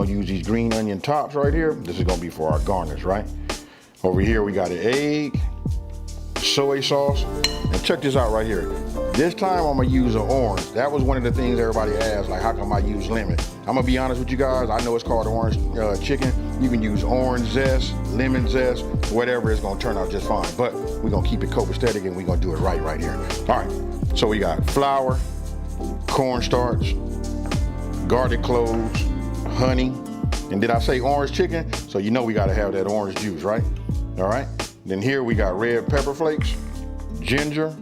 gonna use these green onion tops right here. This is gonna be for our garnish, right? Over here we got an egg, soy sauce, and check this out right here. This time I'm gonna use an orange. That was one of the things everybody asked, like how come I use lemon? I'm gonna be honest with you guys, I know it's called orange chicken. You can use orange zest, lemon zest, whatever, it's gonna turn out just fine. But we're gonna keep it copacetic and we're gonna do it right here. All right, so we got flour, cornstarch, garlic cloves, honey, and did I say orange chicken? So you know we gotta have that orange juice, right? All right, then here we got red pepper flakes, ginger,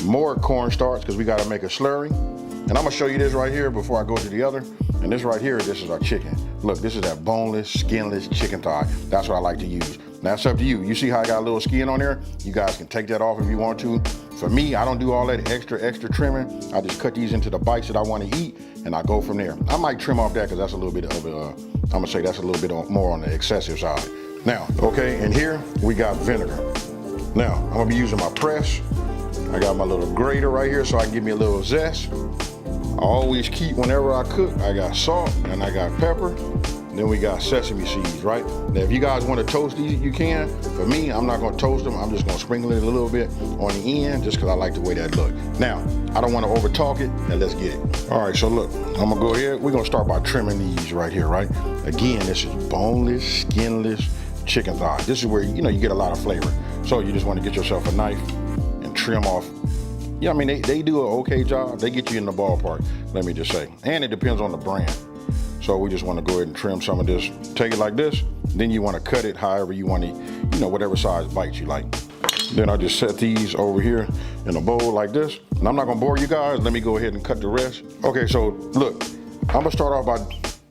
more cornstarch because we got to make a slurry. And I'm gonna show you this right here before I go to the other. And this right here, this is our chicken. Look, this is that boneless, skinless chicken thigh. That's what I like to use. Now it's up to you. You see how I got a little skin on there? You guys can take that off if you want to. For me, I don't do all that extra trimming. I just cut these into the bites that I want to eat and I go from there. I might trim off that because that's a little bit of I'm gonna say that's a little bit more on the excessive side. Now, okay, and here we got vinegar. Now, I'm gonna be using my press. I got my little grater right here so I can give me a little zest. I always keep, whenever I cook, I got salt and I got pepper. Then we got sesame seeds, right? Now, if you guys want to toast these, you can. For me, I'm not gonna toast them. I'm just gonna sprinkle it a little bit on the end just because I like the way that look. Now, I don't want to over talk it, and let's get it. All right, so look, I'm gonna go ahead. We're gonna start by trimming these right here, right? Again, this is boneless, skinless chicken thigh. This is where, you know, you get a lot of flavor. So you just want to get yourself a knife and trim off. Yeah, I mean, they do an okay job. They get you in the ballpark, let me just say. And it depends on the brand. So we just want to go ahead and trim some of this. Take it like this. Then you want to cut it however you want to, you know, whatever size bites you like. Then I just set these over here in a bowl like this. And I'm not going to bore you guys. Let me go ahead and cut the rest. Okay, so look, I'm going to start off by,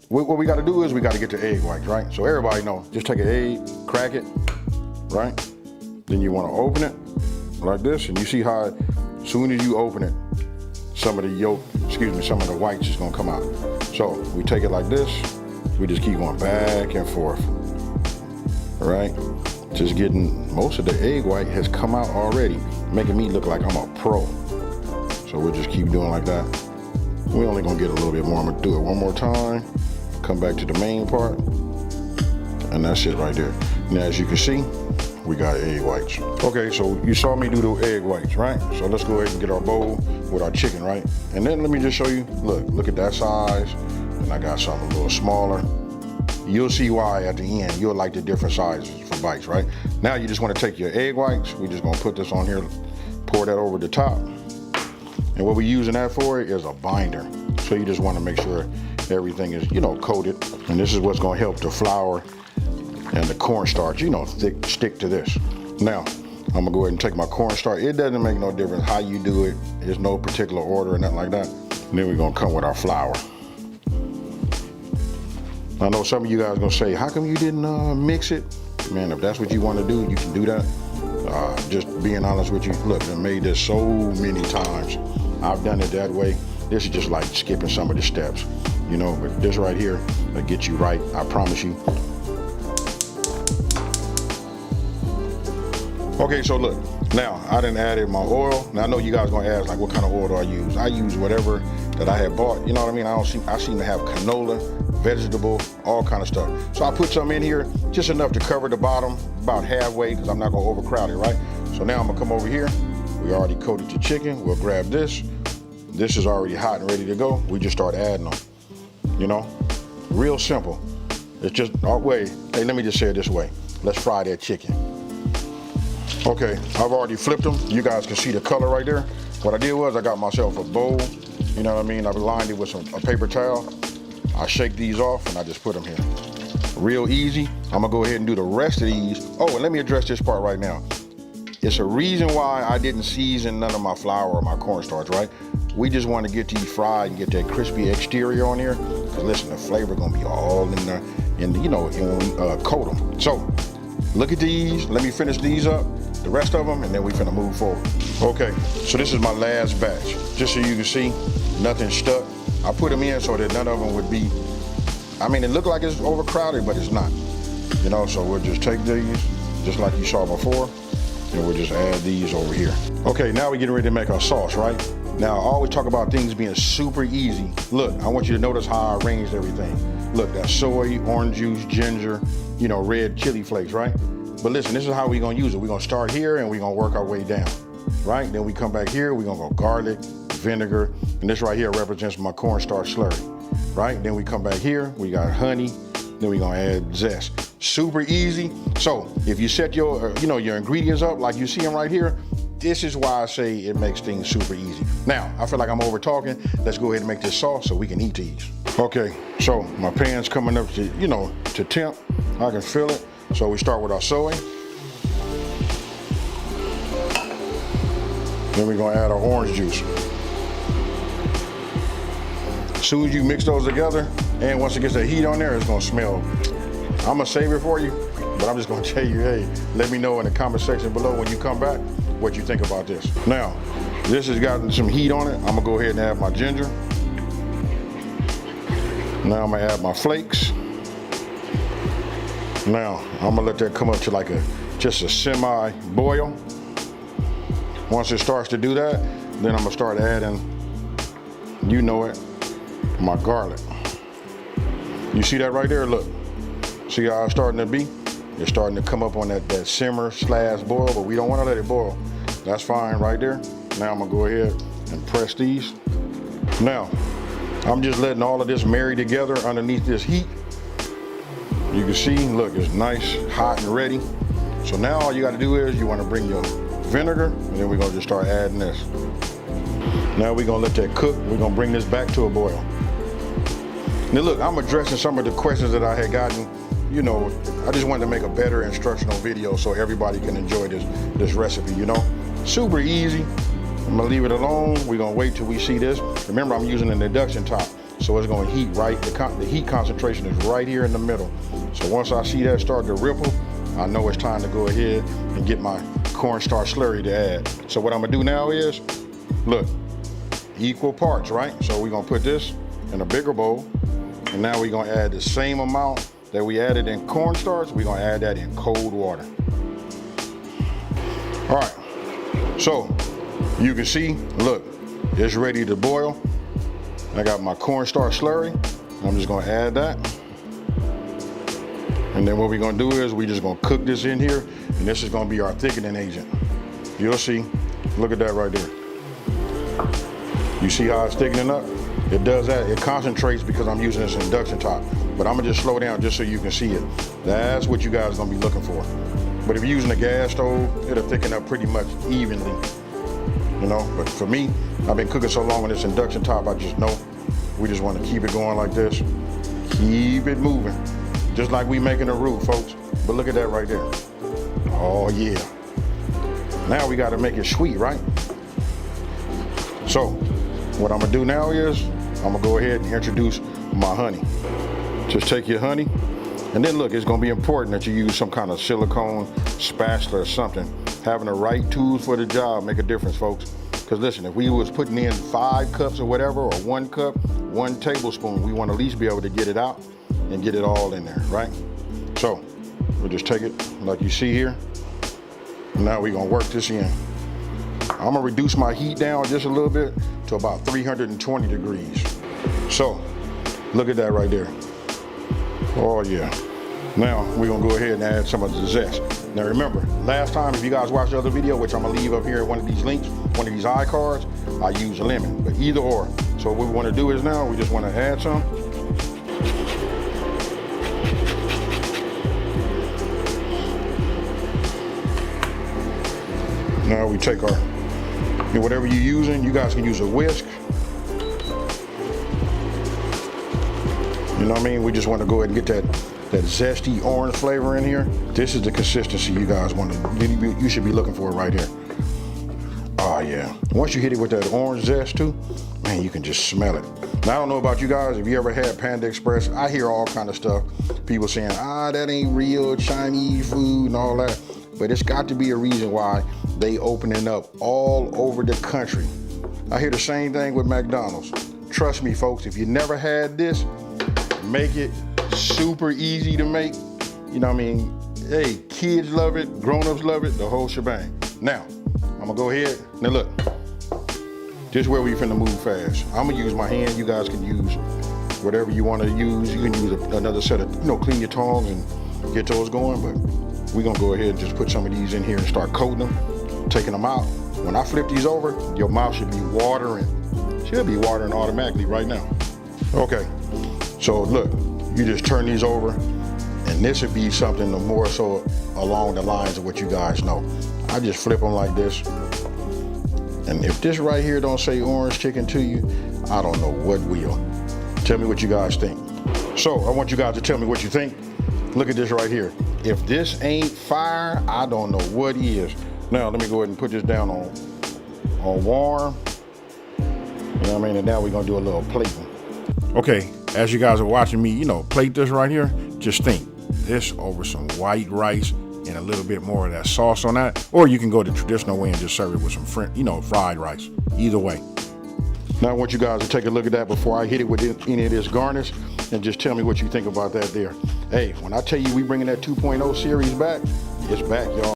what we got to do is we got to get the egg whites, right? So everybody know, just take an egg, crack it, right? Then you want to open it like this. And you see how as soon as you open it, some of the yolk, some of the whites is going to come out. So we take it like this. We just keep going back and forth, all right? Just getting, most of the egg white has come out already, making me look like I'm a pro. So we'll just keep doing like that. We're only gonna get a little bit more. I'm gonna do it one more time, come back to the main part, and that's it right there. Now, as you can see, we got egg whites. Okay, so you saw me do the egg whites, right? So let's go ahead and get our bowl with our chicken, right? And then let me just show you, look at that size. And I got something a little smaller. You'll see why at the end. You'll like the different sizes for bites, right? Now you just want to take your egg whites. We're just gonna put this on here, pour that over the top. And what we're using that for is a binder. So you just want to make sure everything is, you know, coated. And this is what's gonna help the flour and the cornstarch, you know, stick to this. Now, I'm gonna go ahead and take my cornstarch. It doesn't make no difference how you do it. There's no particular order or nothing like that. And then we're gonna come with our flour. I know some of you guys are gonna say, how come you didn't mix it? Man, if that's what you wanna do, you can do that. Just being honest with you, look, I made this so many times. I've done it that way. This is just like skipping some of the steps, you know, but this right here will get you right, I promise you. Okay, so look, now I done added my oil. Now I know you guys gonna ask, like, what kind of oil do I use? I use whatever that I had bought, you know what I mean? I seem to have canola, vegetable, all kind of stuff. So I put some in here, just enough to cover the bottom, about halfway, because I'm not gonna overcrowd it, right? So now I'm gonna come over here. We already coated the chicken. We'll grab this. This is already hot and ready to go. We just start adding them, you know? Real simple. It's just, oh, wait, hey, let me just say it this way. Let's fry that chicken. Okay, I've already flipped them. You guys can see the color right there. What I did was I got myself a bowl, you know what I mean? I've lined it with a paper towel. I shake these off and I just put them here. Real easy. I'm gonna go ahead and do the rest of these. Oh, and let me address this part right now. It's a reason why I didn't season none of my flour or my cornstarch, right? We just want to get these fried and get that crispy exterior on here. Cause listen, the flavor gonna be all in there, and you know, when we coat them. So, look at these. Let me finish these up, the rest of them, and then we finna move forward. Okay, so this is my last batch. Just so you can see, nothing stuck. I put them in so that none of them would be, I mean, it looked like it's overcrowded, but it's not. You know, so we'll just take these, just like you saw before, and we'll just add these over here. Okay, now we're getting ready to make our sauce, right? Now, I always talk about things being super easy. Look, I want you to notice how I arranged everything. Look, that's soy, orange juice, ginger, you know, red chili flakes, right? But listen, this is how we're gonna use it. We're gonna start here and we're gonna work our way down, right? Then we come back here, we're gonna go garlic, vinegar, and this right here represents my cornstarch slurry, right? Then we come back here, we got honey, then we're gonna add zest. Super easy. So if you set your, you know, your ingredients up like you see them right here, this is why I say it makes things super easy. Now, I feel like I'm over talking. Let's go ahead and make this sauce so we can eat these. Okay, so my pan's coming up to, you know, to temp. I can feel it. So we start with our soy. Then we're gonna add our orange juice. As soon as you mix those together, and once it gets that heat on there, it's gonna smell. I'm gonna save it for you, but I'm just gonna tell you, hey, let me know in the comment section below when you come back what you think about this. Now, this has gotten some heat on it. I'm gonna go ahead and add my ginger. Now I'm gonna add my flakes. Now, I'm gonna let that come up to like just a semi-boil. Once it starts to do that, then I'm gonna start adding, you know it, my garlic. You see that right there? Look, see how it's starting to be? It's starting to come up on that simmer/boil, but we don't wanna let it boil. That's fine right there. Now I'm gonna go ahead and press these. Now, I'm just letting all of this marry together underneath this heat. You can see, look, it's nice, hot and ready. So now all you gotta do is you wanna bring your vinegar, and then we're gonna just start adding this. Now we're gonna let that cook. We're gonna bring this back to a boil. Now look, I'm addressing some of the questions that I had gotten. You know, I just wanted to make a better instructional video so everybody can enjoy this recipe, you know? Super easy. I'm gonna leave it alone. We're gonna wait till we see this. Remember, I'm using an induction top, so it's gonna heat right, the heat concentration is right here in the middle. So once I see that start to ripple, I know it's time to go ahead and get my cornstarch slurry to add. So what I'm gonna do now is, look, equal parts, right? So we're gonna put this in a bigger bowl, and now we're gonna add the same amount that we added in cornstarch. We're gonna add that in cold water. All right, so you can see, look, it's ready to boil. I got my cornstarch slurry. I'm just gonna add that. And then what we're gonna do is we're just gonna cook this in here, and this is gonna be our thickening agent. You'll see, look at that right there. You see how it's thickening up? It does that, it concentrates because I'm using this induction top. But I'm gonna just slow down just so you can see it. That's what you guys are gonna be looking for. But if you're using a gas stove, it'll thicken up pretty much evenly. You know, but for me, I've been cooking so long on this induction top, I just know we just want to keep it going like this. Keep it moving. Just like we making a roux, folks. But look at that right there. Oh yeah. Now we got to make it sweet, right? So what I'm gonna do now is I'm gonna go ahead and introduce my honey. Just take your honey, and then look, it's gonna be important that you use some kind of silicone spatula or something. Having the right tools for the job make a difference, folks. Because listen, if we was putting in 5 cups or whatever, or 1 cup, 1 tablespoon, we want to at least be able to get it out and get it all in there, right? So we'll just take it like you see here. Now we're gonna work this in. I'm gonna reduce my heat down just a little bit to about 320 degrees. So look at that right there. Oh yeah. Now we're gonna go ahead and add some of the zest. Now remember, last time, if you guys watched the other video, which I'm gonna leave up here in one of these links, one of these iCards, I use a lemon, but either or. So what we wanna do is now, we just wanna add some. Now we take our, whatever you're using, you guys can use a whisk. You know what I mean? We just want to go ahead and get that zesty orange flavor in here. This is the consistency you guys want to, you should be looking for right here. Oh yeah. Once you hit it with that orange zest too, man, you can just smell it. Now I don't know about you guys, if you ever had Panda Express, I hear all kind of stuff. People saying, that ain't real Chinese food and all that. But it's got to be a reason why they opening up all over the country. I hear the same thing with McDonald's. Trust me, folks, if you never had this, make it super easy to make. You know what I mean? Hey, kids love it, grown-ups love it, the whole shebang. Now, I'm gonna go ahead. Now look, this is where we finna move fast. I'm gonna use my hand. You guys can use whatever you want to use. You can use another set of, clean your tongs and get those going, but we're gonna go ahead and just put some of these in here and start coating them, taking them out. When I flip these over, your mouth should be watering. Should be watering automatically right now. Okay, so look, you just turn these over, and this would be something more so along the lines of what you guys know. I just flip them like this, and if this right here don't say orange chicken to you, I don't know what will. Tell me what you guys think. So I want you guys to tell me what you think. Look at this right here. If this ain't fire, I don't know what is. Now let me go ahead and put this down on warm. You know what I mean? And now we're gonna do a little plating. Okay, as you guys are watching me, plate this right here, just think this over some white rice and a little bit more of that sauce on that. Or you can go the traditional way and just serve it with some fried rice. Either way. Now I want you guys to take a look at that before I hit it with any of this garnish, and just tell me what you think about that there. Hey, when I tell you we bringing that 2.0 series back, it's back, y'all.